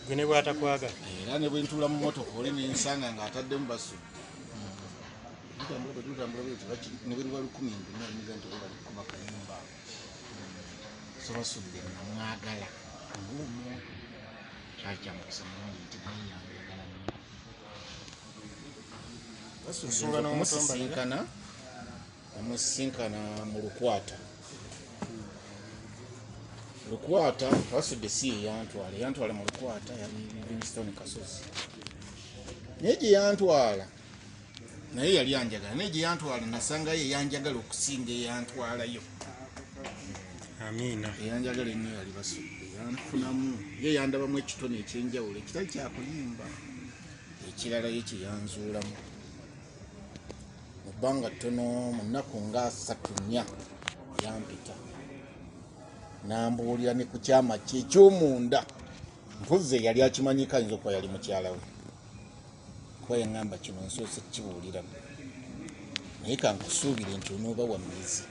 gwe ne bw'atakwaga era ne bwe ntuula mu mmotoka oli nensanga ng'ataddemu Basudde tutambula ne bwe luba 10 nemiga nti bali kukuba kayimba so Basudde namwagala kyali kyamukisa mulungi nti naye yayagala nnyo namusisinkana mu Lukwata Basudde si yantwala mu Lukwata yali Livingstone kasozi naye gye yantwala naye yali yanjagala naye gye yantwala nasangayo eyanjagala okusinga eyantwalayo. Amiina. Eyanjagala ennyo yali Basudde yanfunamu ye yandabamu ekitone ekyenjawulo ekitali kyakuyimba ekirala ye kye yanzuulamu mu bbanga ttono mu nnaku nga 3-4 yampita nambuulira ne ku kyama kye eky'omunda mpuze yali akimanyika ayinza okuba yali mukyala we kuba yaŋŋamba kino nsoose kukibuulira naye kankusuubire nti onooba wammizi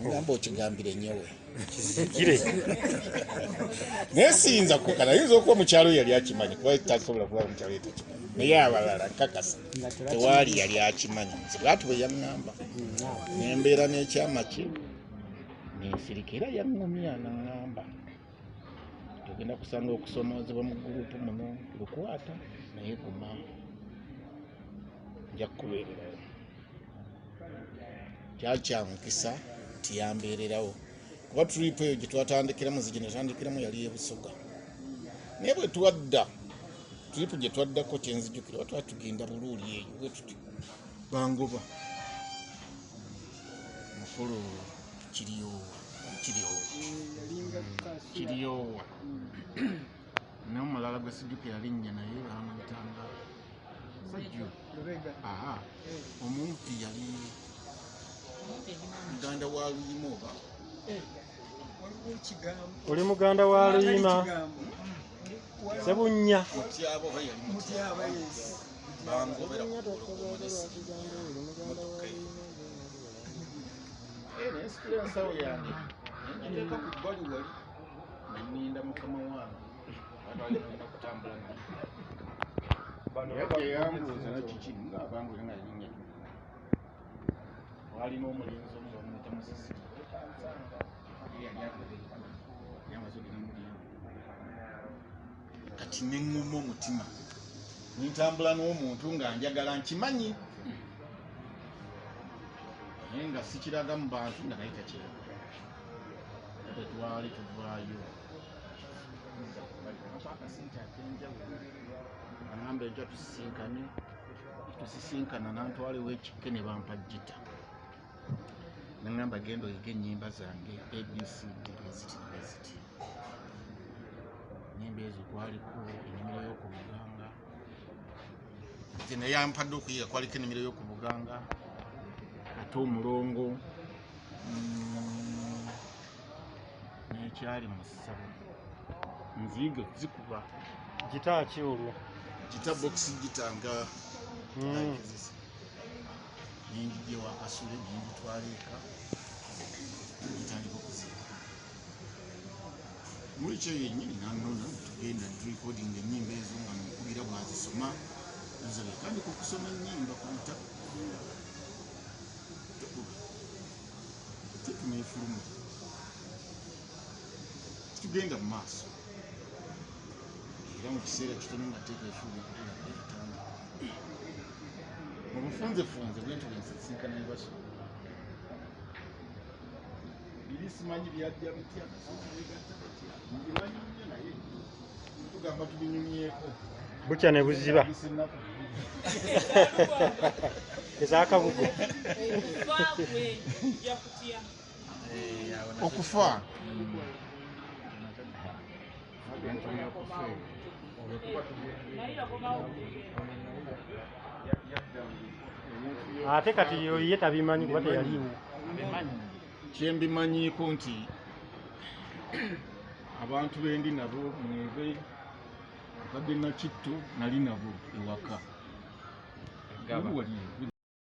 ngamba okigambire nnyowe kizikire naye siyinza kukana ayinza okuba mukyalo yali akimanyi kuba tasobola kuba mukyalo yetakimanyi naye abalala kakasa tewaali yali akimanyi nze bwati bwe yaŋŋamba nembeera n'ekyama kye nensirika era yaŋŋumya naŋŋamba togenda kusanga okusomoozebwa mu gurupu muno Lukwata naye guma nja kukubeererawo kyali kyamukisa nti yambeererawo kuba tulipu eyo gye twatandikiramu zigye netandikiramu yali ebusoga naye bwe twadda tulipu gye twaddako kyenzijukira twali tugenda buluuli eyo bwe tuti bangoba mukulu kiryowa n'omulala gwe sijjukira linnya naye bamuyitanga sajju omuntu yali muganda wa Luyima oba oli muganda wa Luyima Sebunnya mutyaba oba yali mutyaba bangobera nesitula ensawo yange nenteeka ku bbali wali neninda mukama wange abalina kutambula naye yambuuza nakiki nga abangole nga yalinya walina omulenzi omu bamuyita musisi kati neŋŋuma omutima nintambula n'omuntu nga njagala nkimanyi naye nga sikiraga mu bantu nga naye takiraga twali tuvaayo akasente akenjawulo aŋŋamba enkya tusisinkana nantwalewo ekikke ne bampa Gitar naŋŋamba genda oyiga ennyimba zange ABCD beziti ennyimba ezo kwaliko ennimiro y'oku Buganga nze naye yampadde okuyiga kwaliko ennimiro y'oku Buganga ate omulongo nekyali mu ssabo nzige zikuba Gitar ki olwo Gitar box Gitar nga nenjije wakasule nenjitwala eka nitandika okuziga mulikyo yennyini nanona tugenda turekodinga ennyimba ezo nga nomukubira bwazisoma nzabe tandika okusoma ennyimba ku butaka tetuneefuluma tugenda mu maaso era mu kiseera kitono nga teeka efuuli etanda obufunzefunze bwentu bwensisinkana ne Basudde biri simanyi byajja bitya bigatta batya ngimanyi nnyo naye tugamba tubinyumyeko bukya ne buziba ezakabugo okufa ate kati ye tabimanyi kuba teyaliwo kyembimanyiiko nti abantu bendi nabo mwebe akadde nakitto nali nabo ewaka